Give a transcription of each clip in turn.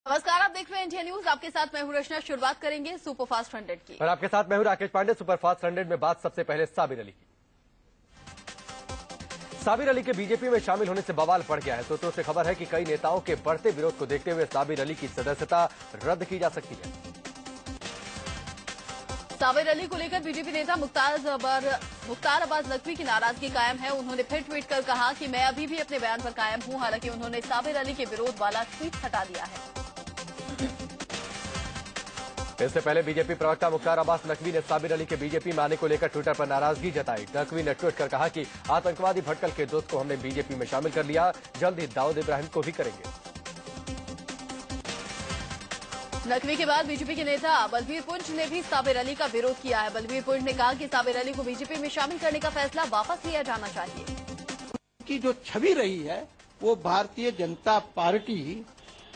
नमस्कार, आप देख रहे हैं इंडिया न्यूज। आपके साथ मैं हूं रचना। शुरुआत करेंगे सुपरफास्ट 100 की और आपके साथ मैं हूं राकेश पांडे। सुपरफास्ट 100 में बात सबसे पहले साबिर अली की। साबिर अली के बीजेपी में शामिल होने से बवाल बढ़ गया है। सूत्रों से खबर है कि कई नेताओं के बढ़ते विरोध को देखते हुए साबिर अली की सदस्यता रद्द की जा सकती है। साबिर अली को लेकर बीजेपी नेता मुख्तार अब्बास नकवी की नाराजगी कायम है। उन्होंने फिर ट्वीट कर कहा कि मैं अभी भी अपने बयान पर कायम हूं। हालांकि उन्होंने साबिर अली के विरोध वाला ट्वीट हटा दिया है। इससे पहले बीजेपी प्रवक्ता मुख्तार अब्बास नकवी ने साबिर अली के बीजेपी में आने को लेकर ट्विटर पर नाराजगी जताई। नकवी ने ट्वीट कर कहा कि आतंकवादी भटकल के दोस्त को हमने बीजेपी में शामिल कर लिया, जल्द ही दाऊद इब्राहिम को भी करेंगे। नकवी के बाद बीजेपी के नेता बलबीर पुंछ ने भी साबिर अली का विरोध किया है। बलबीर पुंछ ने कहा कि साबिर अली को बीजेपी में शामिल करने का फैसला वापस लिया जाना चाहिए। की जो छवि रही है वो भारतीय जनता पार्टी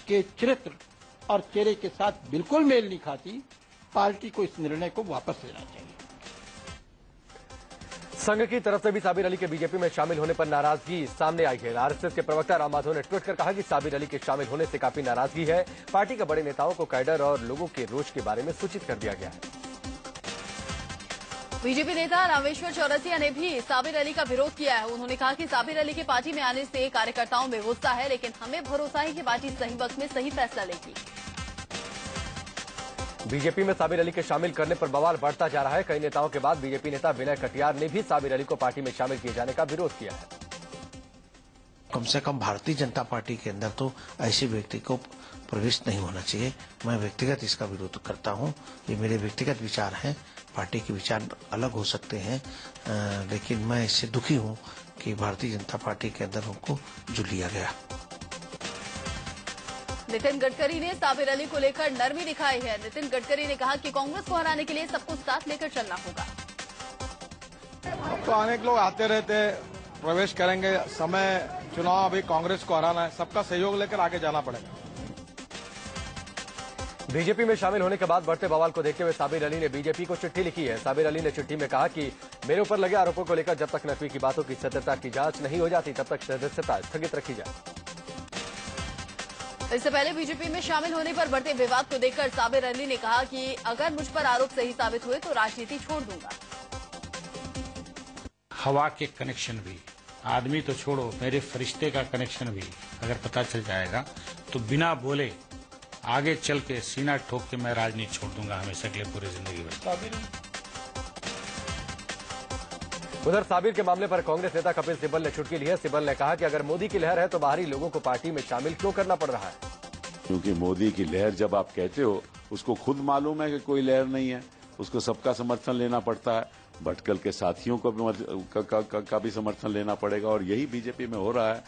के चरित्र और चेहरे के साथ बिल्कुल मेल नहीं खाती। पार्टी को इस निर्णय को वापस लेना चाहिए। संघ की तरफ से भी साबिर अली के बीजेपी में शामिल होने पर नाराजगी सामने आई है। आरएसएस के प्रवक्ता राम माधव ने ट्वीट कर कहा कि साबिर अली के शामिल होने से काफी नाराजगी है। पार्टी के बड़े नेताओं को कैडर और लोगों के रोष के बारे में सूचित कर दिया गया है। बीजेपी नेता रामेश्वर चौरसिया ने भी साबिर अली का विरोध किया है। उन्होंने कहा कि साबिर अली के पार्टी में आने से कार्यकर्ताओं में गुस्सा है, लेकिन हमें भरोसा है कि पार्टी सही वक्त में सही फैसला लेगी। बीजेपी में साबिर अली के शामिल करने पर बवाल बढ़ता जा रहा है। कई नेताओं के बाद बीजेपी नेता विनय कटियार ने भी साबिर अली को पार्टी में शामिल किए जाने का विरोध किया है। कम से कम भारतीय जनता पार्टी के अंदर तो ऐसे व्यक्ति को प्रवेश नहीं होना चाहिए। मैं व्यक्तिगत इसका विरोध करता हूं। ये मेरे व्यक्तिगत विचार हैं। पार्टी के विचार अलग हो सकते हैं, लेकिन मैं इससे दुखी हूं कि भारतीय जनता पार्टी के अंदर उनको जुड़ लिया गया। नितिन गडकरी ने साबिर अली को लेकर नरमी दिखाई है। नितिन गडकरी ने कहा कि कांग्रेस को हराने के लिए सबको साथ लेकर चलना होगा। अब तो अनेक लोग आते रहते, प्रवेश करेंगे। समय चुनाव, अभी कांग्रेस को हराना है, सबका सहयोग लेकर आगे जाना पड़ेगा। बीजेपी में शामिल होने के बाद बढ़ते बवाल को देखते हुए साबिर अली ने बीजेपी को चिट्ठी लिखी है। साबिर अली ने चिट्ठी में कहा कि मेरे ऊपर लगे आरोपों को लेकर जब तक नकवी की बातों की सत्यता की जांच नहीं हो जाती, तब तक सदस्यता स्थगित रखी जाए। इससे पहले बीजेपी में शामिल होने पर बढ़ते विवाद को देखकर साबिर अली ने कहा कि अगर मुझ पर आरोप सही साबित हुए तो राजनीति छोड़ दूंगा। हवा के कनेक्शन भी, आदमी तो छोड़ो, मेरे फरिश्ते का कनेक्शन भी अगर पता चल जाएगा तो बिना बोले आगे चल के सीना ठोक के मैं राजनीति छोड़ दूंगा हमेशा के लिए, पूरी जिंदगी भर। उधर साबिर के मामले पर कांग्रेस नेता कपिल सिब्बल ने चुटकी ली है। सिब्बल ने कहा कि अगर मोदी की लहर है तो बाहरी लोगों को पार्टी में शामिल क्यों करना पड़ रहा है। क्योंकि मोदी की लहर जब आप कहते हो, उसको खुद मालूम है कि कोई लहर नहीं है, उसको सबका समर्थन लेना पड़ता है। भटकल के साथियों को का भी समर्थन लेना पड़ेगा, और यही बीजेपी में हो रहा है।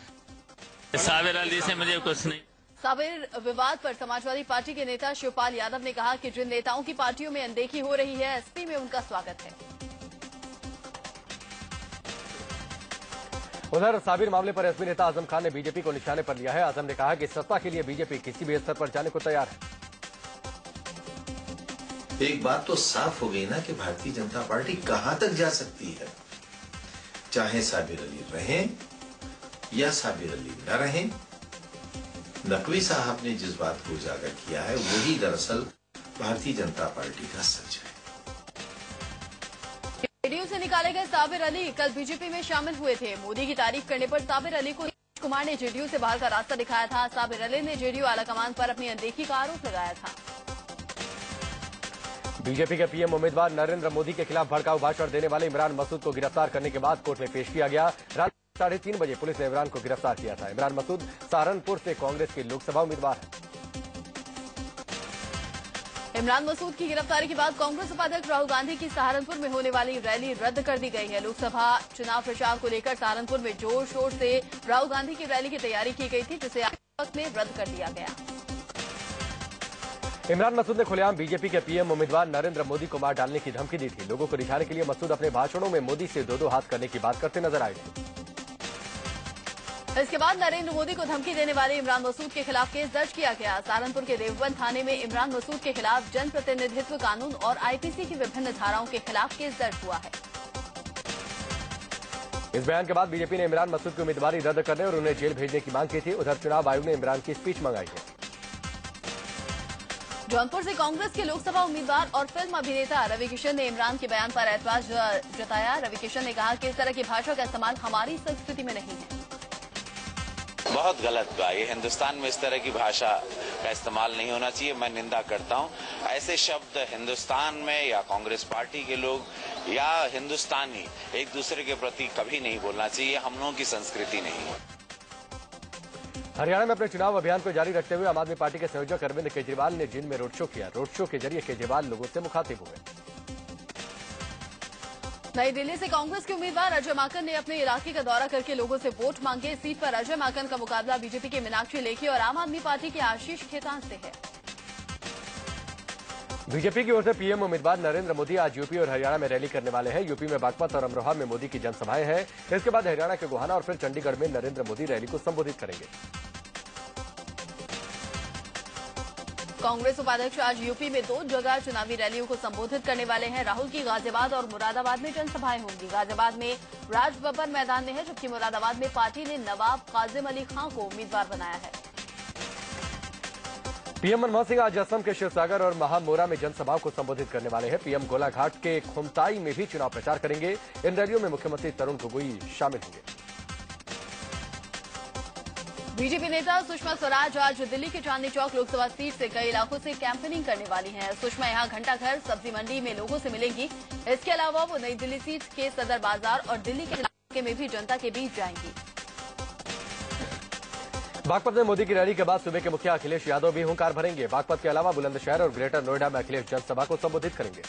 साबिर अली से मुझे कुछ नहीं। साबिर विवाद पर समाजवादी पार्टी के नेता शिवपाल यादव ने कहा कि जिन नेताओं की पार्टियों में अनदेखी हो रही है, एसपी में उनका स्वागत है। उधर साबिर मामले पर एसपी नेता आजम खान ने बीजेपी को निशाने पर लिया है। आजम ने कहा कि सत्ता के लिए बीजेपी किसी भी स्तर पर जाने को तैयार है। एक बात तो साफ हो गई ना कि भारतीय जनता पार्टी कहां तक जा सकती है। चाहे साबिर अली रहें या साबिर अली न रहें, नकवी साहब ने जिस बात को उजागर किया है वही दरअसल भारतीय जनता पार्टी का सच है। जेडीयू से निकाले गए साबिर अली कल बीजेपी में शामिल हुए थे। मोदी की तारीफ करने पर साबिर अली को नीतीश कुमार ने जेडीयू से बाहर का रास्ता दिखाया था। साबिर अली ने जेडीयू आलाकमान पर अपनी अनदेखी का आरोप लगाया था। बीजेपी के पीएम उम्मीदवार नरेंद्र मोदी के खिलाफ भड़काऊ भाषण देने वाले इमरान मसूद को गिरफ्तार करने के बाद कोर्ट में पेश किया गया। रात 3:30 बजे पुलिस ने इमरान को गिरफ्तार किया था। इमरान मसूद सहारनपुर से कांग्रेस के लोकसभा उम्मीदवार हैं। इमरान मसूद की गिरफ्तारी के बाद कांग्रेस उपाध्यक्ष राहुल गांधी की सहारनपुर में होने वाली रैली रद्द कर दी गई है। लोकसभा चुनाव प्रचार को लेकर सहारनपुर में जोर शोर से राहुल गांधी की रैली की तैयारी की गई थी, जिसे वक्त में रद्द कर दिया गया। इमरान मसूद ने खुलेआम बीजेपी के पीएम उम्मीदवार नरेंद्र मोदी को मार डालने की धमकी दी थी। लोगों को रिझाने के लिए मसूद अपने भाषणों में मोदी से दो हाथ करने की बात करते नजर आए थे। इसके बाद नरेंद्र मोदी को धमकी देने वाले इमरान मसूद के खिलाफ केस दर्ज किया गया। सहारनपुर के देवबंद थाने में इमरान मसूद के खिलाफ जनप्रतिनिधित्व कानून और आईपीसी की विभिन्न धाराओं के खिलाफ केस दर्ज हुआ है। इस बयान के बाद बीजेपी ने इमरान मसूद की उम्मीदवारी रद्द करने और उन्हें जेल भेजने की मांग की थी। उधर चुनाव आयोग ने इमरान की स्पीच मंगाई है। जौनपुर से कांग्रेस के लोकसभा उम्मीदवार और फिल्म अभिनेता रवि किशन ने इमरान के बयान पर ऐतराज जताया। रवि किशन ने कहा कि इस तरह की भाषा का इस्तेमाल हमारी संस्कृति में नहीं है। बहुत गलत बा, ये हिंदुस्तान में इस तरह की भाषा का इस्तेमाल नहीं होना चाहिए। मैं निंदा करता हूँ। ऐसे शब्द हिंदुस्तान में या कांग्रेस पार्टी के लोग या हिंदुस्तानी एक दूसरे के प्रति कभी नहीं बोलना चाहिए। हम लोगों की संस्कृति नहीं है। हरियाणा में अपने चुनाव अभियान को जारी रखते हुए आम आदमी पार्टी के संयोजक अरविंद केजरीवाल ने जींद में रोड शो किया। रोड शो के जरिए केजरीवाल लोगों से मुखातिब हुए। नई दिल्ली से कांग्रेस के उम्मीदवार अजय माकन ने अपने इलाके का दौरा करके लोगों से वोट मांगे। इस सीट पर अजय माकन का मुकाबला बीजेपी के मीनाक्षी लेखी और आम आदमी पार्टी के आशीष खेतान से है। बीजेपी की ओर से पीएम उम्मीदवार नरेंद्र मोदी आज यूपी और हरियाणा में रैली करने वाले हैं। यूपी में बागपत और अमरोहा में मोदी की जनसभाएं हैं। इसके बाद हरियाणा के गोहाना और फिर चंडीगढ़ में नरेंद्र मोदी रैली को संबोधित करेंगे। कांग्रेस उपाध्यक्ष आज यूपी में 2 जगह चुनावी रैलियों को संबोधित करने वाले हैं। राहुल की गाजियाबाद और मुरादाबाद में जनसभाएं होंगी। गाजियाबाद में राज बब्बर मैदान में है, जबकि मुरादाबाद में पार्टी ने नवाब काजिम अली खां को उम्मीदवार बनाया है। पीएम मनमोहन सिंह आज असम के शिवसागर और महामोरा में जनसभाओं को संबोधित करने वाले हैं। पीएम गोलाघाट के खुमताई में भी चुनाव प्रचार करेंगे। इन रैलियों में मुख्यमंत्री तरुण गोगोई शामिल होंगे। बीजेपी नेता सुषमा स्वराज आज दिल्ली के चांदनी चौक लोकसभा सीट से कई इलाकों से कैंपेनिंग करने वाली हैं। सुषमा यहां घंटाघर सब्जी मंडी में लोगों से मिलेंगी। इसके अलावा वो नई दिल्ली सीट के सदर बाजार और दिल्ली के इलाके में भी जनता के बीच जाएंगी। बागपत में मोदी की रैली के बाद सूबे के मुखिया अखिलेश यादव भी हुंकार भरेंगे। बागपत के अलावा बुलंदशहर और ग्रेटर नोएडा में अखिलेश जनसभा को संबोधित करेंगे।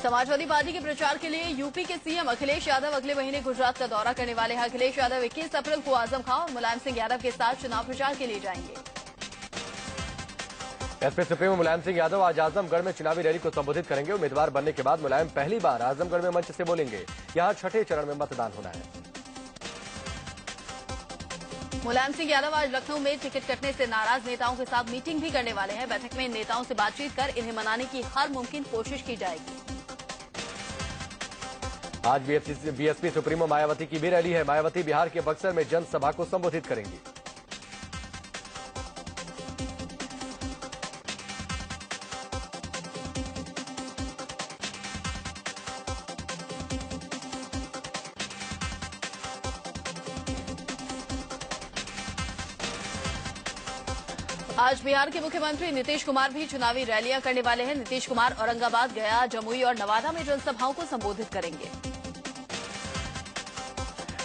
समाजवादी पार्टी के प्रचार के लिए यूपी के सीएम अखिलेश यादव अगले महीने गुजरात का दौरा करने वाले हैं। अखिलेश यादव 21 अप्रैल को आजम खां और मुलायम सिंह यादव के साथ चुनाव प्रचार के लिए जाएंगे। एसपी सुप्रीमो मुलायम सिंह यादव आज आजमगढ़ में चुनावी रैली को संबोधित करेंगे। उम्मीदवार बनने के बाद मुलायम पहली बार आजमगढ़ में मंच से बोलेंगे। यहां छठे चरण में मतदान होना है। मुलायम सिंह यादव आज लखनऊ में टिकट कटने से नाराज नेताओं के साथ मीटिंग भी करने वाले हैं। बैठक में इन नेताओं से बातचीत कर इन्हें मनाने की हर मुमकिन कोशिश की जाएगी। आज बीएसपी सुप्रीमो मायावती की भी रैली है। मायावती बिहार के बक्सर में जनसभा को संबोधित करेंगी। आज बिहार के मुख्यमंत्री नीतीश कुमार भी चुनावी रैलियां करने वाले हैं। नीतीश कुमार औरंगाबाद, गया, जमुई और नवादा में जनसभाओं को संबोधित करेंगे।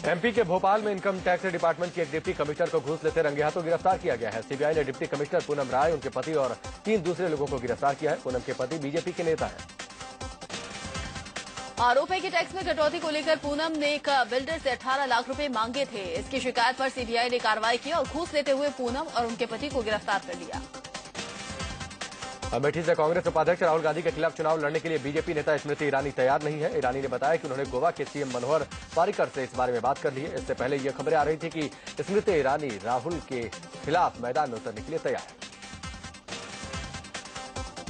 एमपी के भोपाल में इनकम टैक्स डिपार्टमेंट की एक डिप्टी कमिश्नर को घूस लेते रंगे हाथों गिरफ्तार किया गया है। सीबीआई ने डिप्टी कमिश्नर पूनम राय, उनके पति और 3 दूसरे लोगों को गिरफ्तार किया है। पूनम के पति बीजेपी के नेता हैं। आरोप है कि टैक्स में कटौती को लेकर पूनम ने एक बिल्डर से 18 लाख रुपए मांगे थे। इसकी शिकायत पर सीबीआई ने कार्रवाई की और घूस लेते हुए पूनम और उनके पति को गिरफ्तार कर लिया। अमेठी से कांग्रेस उपाध्यक्ष राहुल गांधी के खिलाफ चुनाव लड़ने के लिए बीजेपी नेता स्मृति ईरानी तैयार नहीं है। ईरानी ने बताया कि उन्होंने गोवा के सीएम मनोहर पर्रिकर से इस बारे में बात कर ली है। इससे पहले ये खबरें आ रही थी कि स्मृति ईरानी राहुल के खिलाफ मैदान में उतरने के लिए तैयार है।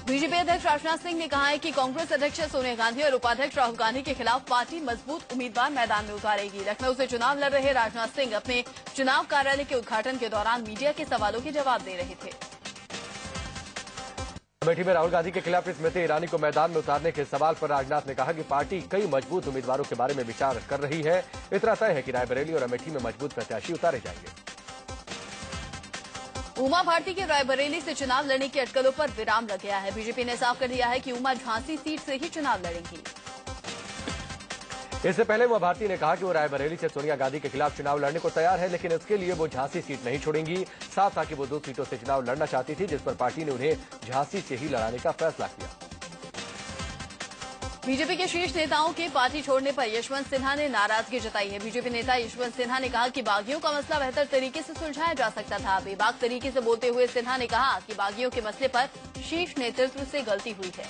बीजेपी अध्यक्ष राजनाथ सिंह ने कहा है कि कांग्रेस अध्यक्ष सोनिया गांधी और उपाध्यक्ष राहुल गांधी के खिलाफ पार्टी मजबूत उम्मीदवार मैदान में उतारेगी। लखनऊ से चुनाव लड़ रहे राजनाथ सिंह अपने चुनाव कार्यालय के उद्घाटन के दौरान मीडिया के सवालों के जवाब दे रहे थे। अमेठी में राहुल गांधी के खिलाफ स्मृति ईरानी को मैदान में उतारने के सवाल पर राजनाथ ने कहा कि पार्टी कई मजबूत उम्मीदवारों के बारे में विचार कर रही है। इतना तय है कि रायबरेली और अमेठी में मजबूत प्रत्याशी उतारे जाएंगे। उमा भारती के रायबरेली से चुनाव लड़ने की अटकलों पर विराम लग गया है। बीजेपी ने साफ कर दिया है कि उमा झांसी सीट से ही चुनाव लड़ेंगी। इससे पहले उमा भारती ने कहा कि वो रायबरेली से सोनिया गांधी के खिलाफ चुनाव लड़ने को तैयार है, लेकिन इसके लिए वो झांसी सीट नहीं छोड़ेंगी। साफ था कि वो 2 सीटों से चुनाव लड़ना चाहती थी, जिस पर पार्टी ने उन्हें झांसी से ही लड़ाने का फैसला किया। बीजेपी के शीर्ष नेताओं के पार्टी छोड़ने पर यशवंत सिन्हा ने नाराजगी जताई है। बीजेपी नेता यशवंत सिन्हा ने कहा कि बागियों का मसला बेहतर तरीके से सुलझाया जा सकता था। बेबाक तरीके से बोलते हुए सिन्हा ने कहा कि बागियों के मसले पर शीर्ष नेतृत्व से गलती हुई है।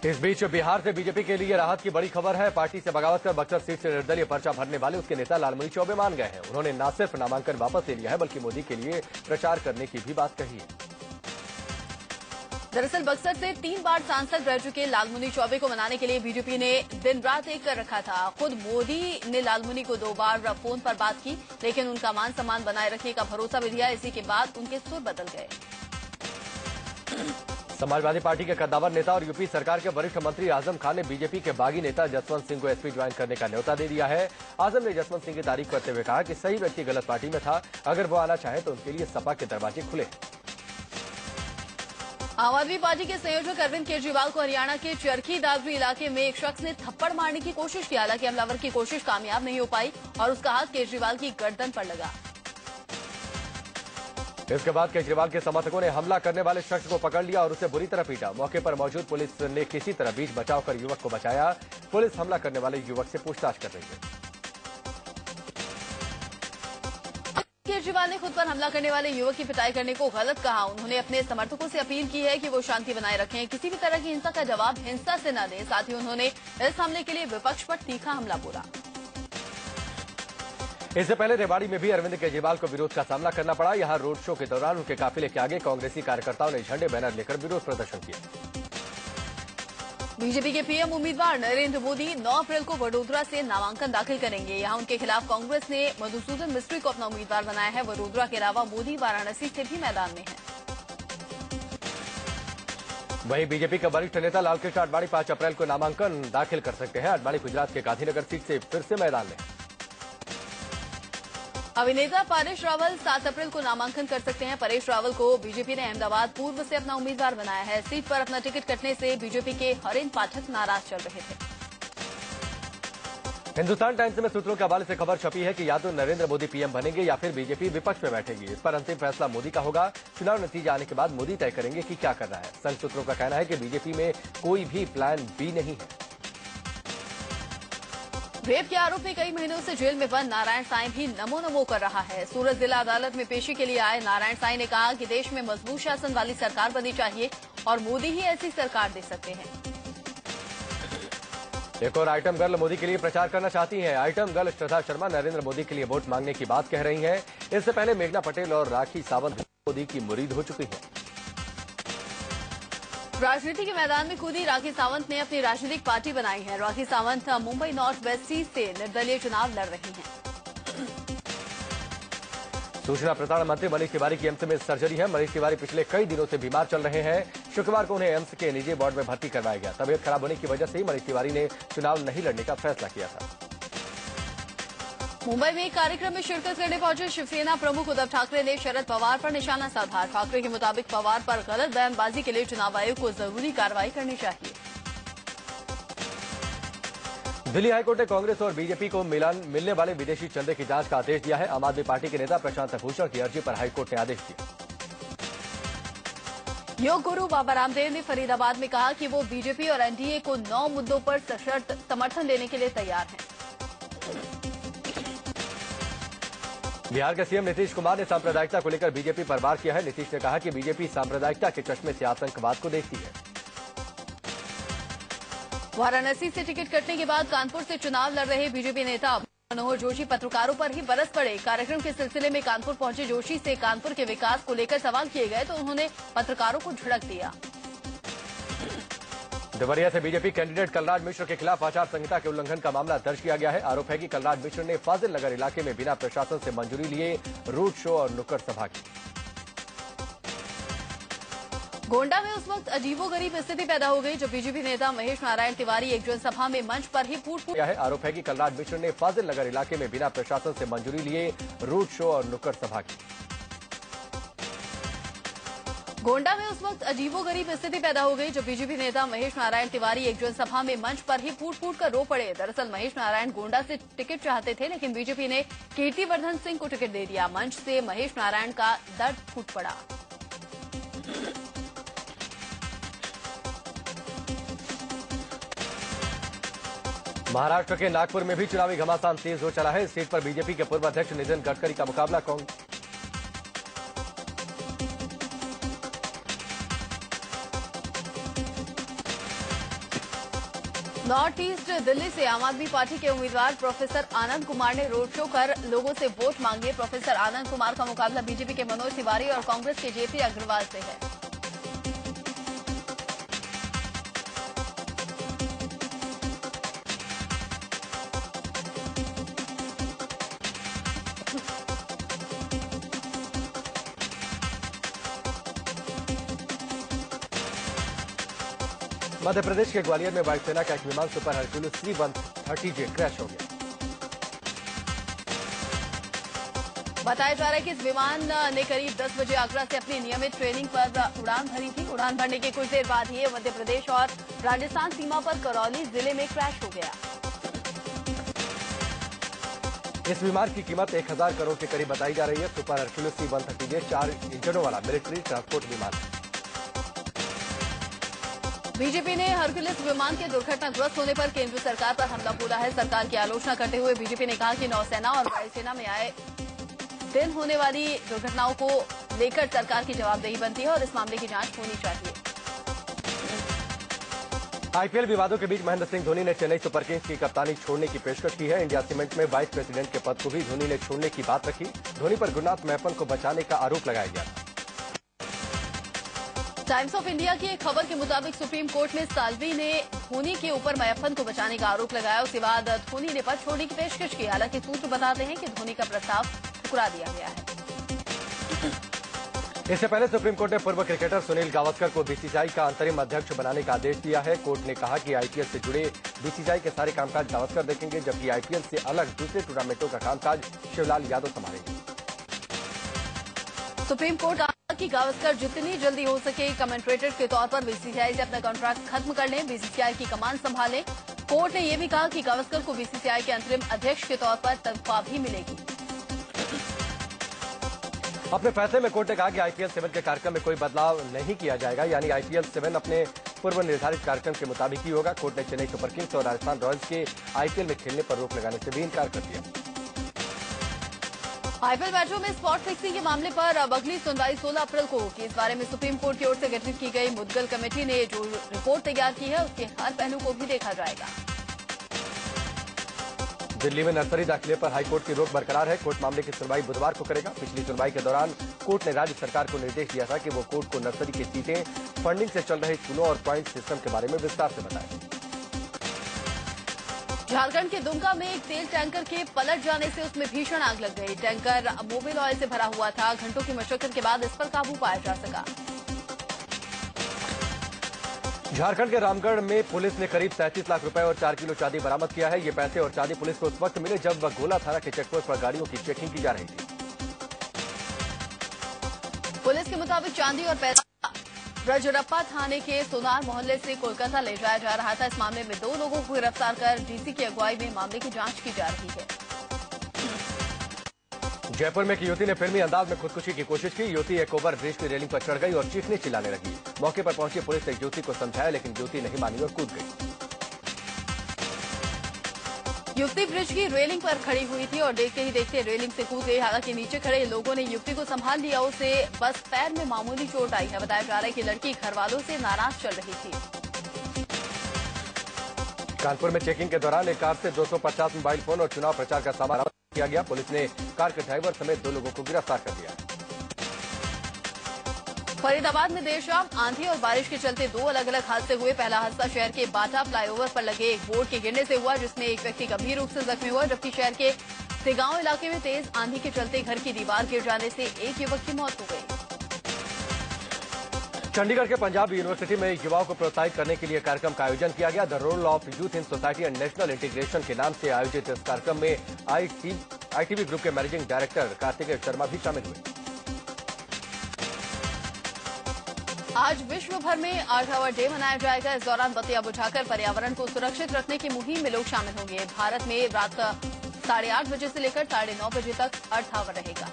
इस बीच बिहार से बीजेपी के लिए राहत की बड़ी खबर है। पार्टी से बगावत कर बक्सर सीट से निर्दलीय पर्चा भरने वाले उसके नेता लालमणि चौबे मान गए हैं। उन्होंने न सिर्फ नामांकन वापस ले लिया है, बल्कि मोदी के लिए प्रचार करने की भी बात कही है। दरअसल बक्सर से 3 बार सांसद रह चुके लालमुनि चौबे को मनाने के लिए बीजेपी ने दिन रात एक कर रखा था। खुद मोदी ने लालमुनि को 2 बार फोन पर बात की, लेकिन उनका मान सम्मान बनाए रखने का भरोसा भी दिया। इसी के बाद उनके सुर बदल गए। समाजवादी पार्टी के कद्दावर नेता और यूपी सरकार के वरिष्ठ मंत्री आजम खान ने बीजेपी के बागी नेता जसवंत सिंह को एसपी ज्वाइन करने का न्योता दे दिया है। आजम ने जसवंत सिंह की तारीफ करते हुए कहा कि सही व्यक्ति गलत पार्टी में था, अगर वो आना चाहे तो उनके लिए सपा के दरवाजे खुले। आम आदमी पार्टी के संयोजक अरविंद केजरीवाल को हरियाणा के चरखी दादरी इलाके में एक शख्स ने थप्पड़ मारने की कोशिश की। हालांकि हमलावर की कोशिश कामयाब नहीं हो पाई और उसका हाथ केजरीवाल की गर्दन पर लगा। इसके बाद केजरीवाल के समर्थकों ने हमला करने वाले शख्स को पकड़ लिया और उसे बुरी तरह पीटा। मौके पर मौजूद पुलिस ने किसी तरह बीच बचाव कर युवक को बचाया। पुलिस हमला करने वाले युवक से पूछताछ कर रही है। केजरीवाल ने खुद पर हमला करने वाले युवक की पिटाई करने को गलत कहा। उन्होंने अपने समर्थकों से अपील की है कि वो शांति बनाए रखें, किसी भी तरह की हिंसा का जवाब हिंसा से न दें। साथ ही उन्होंने इस हमले के लिए विपक्ष पर तीखा हमला बोला। इससे पहले रेवाड़ी में भी अरविंद केजरीवाल को विरोध का सामना करना पड़ा। यहां रोड शो के दौरान उनके काफिले के आगे कांग्रेसी कार्यकर्ताओं ने झंडे बैनर लेकर विरोध प्रदर्शन किया। बीजेपी के पीएम उम्मीदवार नरेंद्र मोदी 9 अप्रैल को वडोदरा से नामांकन दाखिल करेंगे। यहां उनके खिलाफ कांग्रेस ने मधुसूदन मिस्त्री को अपना उम्मीदवार बनाया है। वडोदरा के अलावा मोदी वाराणसी से भी मैदान में है। वहीं बीजेपी के वरिष्ठ नेता लालकृष्ण आडवाणी 5 अप्रैल को नामांकन दाखिल कर सकते हैं। आडवाणी गुजरात के गांधीनगर सीट से फिर से मैदान में। अभिनेता परेश रावल 7 अप्रैल को नामांकन कर सकते हैं। परेश रावल को बीजेपी ने अहमदाबाद पूर्व से अपना उम्मीदवार बनाया है। सीट पर अपना टिकट कटने से बीजेपी के हरेन पाठक नाराज चल रहे थे। हिंदुस्तान टाइम्स में सूत्रों के हवाले से खबर छपी है कि या तो नरेंद्र मोदी पीएम बनेंगे या फिर बीजेपी विपक्ष में बैठेगी। इस पर अंतिम फैसला मोदी का होगा। चुनाव नतीजे आने के बाद मोदी तय करेंगे कि क्या करना है। संघ सूत्रों का कहना है कि बीजेपी में कोई भी प्लान बी नहीं है। रेप के आरोप में कई महीनों से जेल में बंद नारायण साईं भी नमो नमो कर रहा है। सूरत जिला अदालत में पेशी के लिए आए नारायण साईं ने कहा कि देश में मजबूत शासन वाली सरकार बननी चाहिए और मोदी ही ऐसी सरकार दे सकते हैं। एक और आइटम गर्ल मोदी के लिए प्रचार करना चाहती हैं। आइटम गर्ल श्रद्धा शर्मा नरेंद्र मोदी के लिए वोट मांगने की बात कह रही हैं। इससे पहले मेघना पटेल और राखी सावंत मोदी की मुरीद हो चुकी हैं। राजनीति के मैदान में कूदी राखी सावंत ने अपनी राजनीतिक पार्टी बनाई है। Rakhi Sawant Mumbai north west seat से निर्दलीय चुनाव लड़ रही हैं। सूचना प्रसारण मंत्री मनीष तिवारी की एम्स में सर्जरी है। मनीष तिवारी पिछले कई दिनों से बीमार चल रहे हैं। शुक्रवार को उन्हें एम्स के निजी वार्ड में भर्ती करवाया गया। तबियत खराब होने की वजह से ही मनीष तिवारी ने चुनाव नहीं लड़ने का फैसला किया था। मुंबई में एक कार्यक्रम में शिरकत करने पहुंचे शिवसेना प्रमुख उद्धव ठाकरे ने शरद पवार पर निशाना साधा। ठाकरे के मुताबिक पवार पर गलत बयानबाजी के लिए चुनाव आयोग को जरूरी कार्रवाई करनी चाहिए। दिल्ली हाईकोर्ट ने कांग्रेस और बीजेपी को मिलने वाले विदेशी चंदे की जांच का आदेश दिया है। आम आदमी पार्टी के नेता प्रशांत भूषण की अर्जी पर हाईकोर्ट ने आदेश दिया। योग गुरु बाबा रामदेव ने फरीदाबाद में कहा कि वो बीजेपी और एनडीए को 9 मुद्दों पर सशर्त समर्थन देने के लिए तैयार हैं। बिहार के सीएम नीतीश कुमार ने सांप्रदायिकता को लेकर बीजेपी पर वार किया है। नीतीश ने कहा कि बीजेपी सांप्रदायिकता के चश्मे से आतंकवाद को देखती है। वाराणसी से टिकट कटने के बाद कानपुर से चुनाव लड़ रहे बीजेपी नेता मनोहर जोशी पत्रकारों पर ही बरस पड़े। कार्यक्रम के सिलसिले में कानपुर पहुंचे जोशी से कानपुर के विकास को लेकर सवाल किए गए तो उन्होंने पत्रकारों को झिड़क दिया। देवरिया से बीजेपी कैंडिडेट कलराज मिश्र के खिलाफ आचार संहिता के उल्लंघन का मामला दर्ज किया गया है। आरोप है कि कलराज मिश्र ने फाजिल नगर इलाके में बिना प्रशासन से मंजूरी लिए रोड शो और नुक्कड़ सभा की। गोंडा में उस वक्त अजीबोगरीब स्थिति पैदा हो गई जब बीजेपी नेता महेश नारायण तिवारी एक जनसभा में मंच पर ही फूट है। आरोप है कि कलराज मिश्र ने फाजिल नगर इलाके में बिना प्रशासन से मंजूरी लिए रोड शो और नुक्कड़ सभा की। गोंडा में उस वक्त अजीबोगरीब स्थिति पैदा हो गई जब बीजेपी नेता महेश नारायण तिवारी एक जनसभा में मंच पर ही फूट कर रो पड़े। दरअसल महेश नारायण गोंडा से टिकट चाहते थे, लेकिन बीजेपी ने कीर्तिवर्धन सिंह को टिकट दे दिया। मंच से महेश नारायण का दर्द फूट पड़ा। महाराष्ट्र के नागपुर में भी चुनावी घमासान तेज हो चला है। इस सीट पर बीजेपी के पूर्व अध्यक्ष नितिन गडकरी का मुकाबला नॉर्थ ईस्ट दिल्ली से आम आदमी पार्टी के उम्मीदवार प्रोफेसर आनंद कुमार ने रोड शो कर लोगों से वोट मांगे। प्रोफेसर आनंद कुमार का मुकाबला बीजेपी के मनोज तिवारी और कांग्रेस के जेपी अग्रवाल से है। मध्य प्रदेश के ग्वालियर में वायुसेना का एक विमान सुपर हरक्यूलिस C-130J क्रैश हो गया। बताया जा रहा है कि इस विमान ने करीब 10 बजे आगरा से अपनी नियमित ट्रेनिंग पर उड़ान भरी थी। उड़ान भरने के कुछ देर बाद ही मध्य प्रदेश और राजस्थान सीमा पर करौली जिले में क्रैश हो गया। इस विमान की कीमत 1000 करोड़ के करीब बताई जा रही है। सुपर हरक्यूलिस C-130J 4 इंजनों वाला मिलिट्री ट्रांसपोर्ट विमान है। बीजेपी ने हरक्यूलिस विमान के दुर्घटनाग्रस्त होने पर केंद्र सरकार पर हमला बोला है। सरकार की आलोचना करते हुए बीजेपी ने कहा कि नौसेना और वायुसेना में आए दिन होने वाली दुर्घटनाओं को लेकर सरकार की जवाबदेही बनती है और इस मामले की जांच होनी चाहिए। आईपीएल विवादों के बीच महेंद्र सिंह धोनी ने चेन्नई सुपर किंग्स की कप्तानी छोड़ने की पेशकश की है। इंडिया सीमेंट में वाइस प्रेसिडेंट के पद को भी धोनी ने छोड़ने की बात रखी। धोनी पर गुरनाथ मैपन को बचाने का आरोप लगाया गया। टाइम्स ऑफ इंडिया की एक खबर के मुताबिक सुप्रीम कोर्ट में साल्वी ने धोनी के ऊपर मैपन को बचाने का आरोप लगाया। उसके बाद धोनी ने पद छोड़ने की पेशकश की। हालांकि सूत्र बताते हैं कि धोनी का प्रस्ताव ठुकरा दिया गया है। इससे पहले सुप्रीम कोर्ट ने पूर्व क्रिकेटर सुनील गावस्कर को बीसीसीआई का अंतरिम अध्यक्ष बनाने का आदेश दिया है। कोर्ट ने कहा कि आईपीएल से जुड़े बीसीसीआई के सारे कामकाज गावस्कर देखेंगे, जबकि आईपीएल से अलग दूसरे टूर्नामेंटों का कामकाज शिवलाल यादव संभालेंगे। सुप्रीम कोर्ट कहा कि गावस्कर जितनी जल्दी हो सके कमेंट्रेटर के तौर पर बीसीसीआई से अपना कॉन्ट्रैक्ट खत्म कर लें, बीसीसीआई की कमान संभालें। कोर्ट ने यह भी कहा कि गावस्कर को बीसीसीआई के अंतरिम अध्यक्ष के तौर पर तनख्वाह भी मिलेगी। अपने फैसले में कोर्ट ने कहा कि आईपीएल 7 के कार्यक्रम में कोई बदलाव नहीं किया जाएगा, यानी आईपीएल 7 अपने पूर्व निर्धारित कार्यक्रम के मुताबिक ही होगा। कोर्ट ने चेन्नई सुपर किंग्स और राजस्थान रॉयल्स के आईपीएल में खेलने पर रोक लगाने से भी इनकार कर दिया। आईपीएल मैचों में स्पॉट फिक्सिंग के मामले पर अब अगली सुनवाई 16 अप्रैल को होगी। इस बारे में सुप्रीम कोर्ट की ओर से गठित की गई मुद्गल कमेटी ने जो रिपोर्ट तैयार की है उसके हर पहलू को भी देखा जाएगा। दिल्ली में नर्सरी दाखिले पर हाईकोर्ट की रोक बरकरार है। कोर्ट मामले की सुनवाई बुधवार को करेगा। पिछली सुनवाई के दौरान कोर्ट ने राज्य सरकार को निर्देश दिया था कि वो कोर्ट को नर्सरी की सीटें, फंडिंग से चल रहे स्कूलों और पॉइंट सिस्टम के बारे में विस्तार से बताएं। झारखंड के दुमका में एक तेल टैंकर के पलट जाने से उसमें भीषण आग लग गई। टैंकर मोबिल ऑयल से भरा हुआ था। घंटों की मशक्कत के बाद इस पर काबू पाया जा सका। झारखंड के रामगढ़ में पुलिस ने करीब 37 लाख रुपए और 4 किलो चांदी बरामद किया है। ये पैसे और चांदी पुलिस को उस वक्त मिले जब गोला थाना के चेकपोस्ट पर गाड़ियों की चेकिंग की जा रही थी। पुलिस के मुताबिक चांदी और पैसा ब्रजरप्पा थाने के सोनार मोहल्ले से कोलकाता ले जाया जा रहा था। इस मामले में 2 लोगों को गिरफ्तार कर डीसी की अगुवाई में मामले की जांच की जा रही है। जयपुर में एक युवती ने फिल्मी अंदाज में खुदकुशी की कोशिश की। युवती एक ओवर ब्रिज की रेलिंग पर चढ़ गई और चीखने चिल्लाने लगी। मौके पर पहुंची पुलिस ने युवती को समझाया, लेकिन युवती नहीं मानी और कूद गई। युवती ब्रिज की रेलिंग पर खड़ी हुई थी और देखते ही देखते रेलिंग से कूद गई। हालांकि नीचे खड़े लोगों ने युवती को संभाल लिया। उसे बस पैर में मामूली चोट आई है। बताया जा रहा है कि लड़की घर वालों से नाराज चल रही थी। कानपुर में चेकिंग के दौरान एक कार से 250 मोबाइल फोन और चुनाव प्रचार का सामान बरामद किया गया। पुलिस ने कार के ड्राइवर समेत 2 लोगों को गिरफ्तार कर लिया। फरीदाबाद में देर शाम आंधी और बारिश के चलते 2 अलग अलग हादसे हुए। पहला हादसा शहर के बाटा फ्लाईओवर पर लगे एक बोर्ड के गिरने से हुआ, जिसमें एक व्यक्ति गंभीर रूप से जख्मी हुआ, जबकि शहर के सेगांव इलाके में तेज आंधी के चलते घर की दीवार गिर जाने से एक युवक की मौत हो गई। चंडीगढ़ के पंजाब यूनिवर्सिटी में युवाओं को प्रोत्साहित करने के लिए कार्यक्रम का आयोजन किया गया। The role of youth in society and national integration के नाम से आयोजित इस कार्यक्रम में आईटीवी ग्रुप के मैनेजिंग डायरेक्टर कार्तिकेय शर्मा भी शामिल हुए। आज विश्व भर में अर्थ आवर डे मनाया जाएगा। इस दौरान बत्तियां बुझाकर पर्यावरण को सुरक्षित रखने की मुहिम में लोग शामिल होंगे। भारत में रात 8:30 बजे से लेकर 9:30 बजे तक अर्थ आवर रहेगा।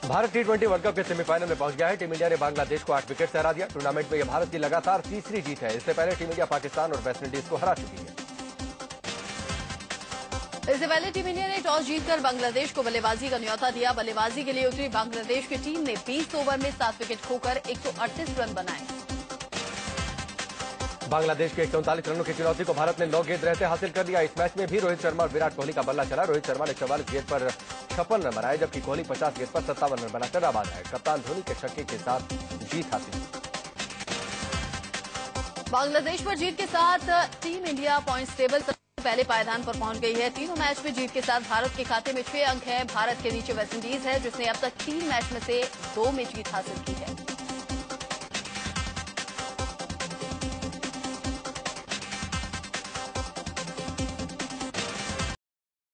भारत T20 वर्ल्ड कप के सेमीफाइनल में पहुंच गया है। टीम इंडिया ने बांग्लादेश को 8 विकेट से हरा दिया। टूर्नामेंट में यह भारत की लगातार तीसरी जीत है। इससे पहले टीम इंडिया पाकिस्तान और वेस्टइंडीज को हरा चुकी है। इससे पहले टीम इंडिया ने टॉस जीतकर बांग्लादेश को बल्लेबाजी का न्यौता दिया। बल्लेबाजी के लिए उतरी बांग्लादेश की टीम ने 20 ओवर में 7 विकेट खोकर 138 रन बनाए। बांग्लादेश के 139 रनों की चुनौती को भारत ने 9 गेंद रहते हासिल कर लिया। इस मैच में भी रोहित शर्मा और विराट कोहली का बल्ला चला। रोहित शर्मा ने 44 गेंद पर 56 रन बनाए, जबकि कोहली 50 गेंद पर 57 रन बनाकर आबाद है। कप्तान धोनी के छक्के के साथ जीत हासिल। बांग्लादेश पर जीत के साथ टीम इंडिया पॉइंट्स टेबल पहले पायदान पर पहुंच गई है। तीनों मैच में जीत के साथ भारत के खाते में 6 अंक हैं। भारत के नीचे वेस्टइंडीज है, जिसने अब तक 3 मैच में से 2 में जीत हासिल की है।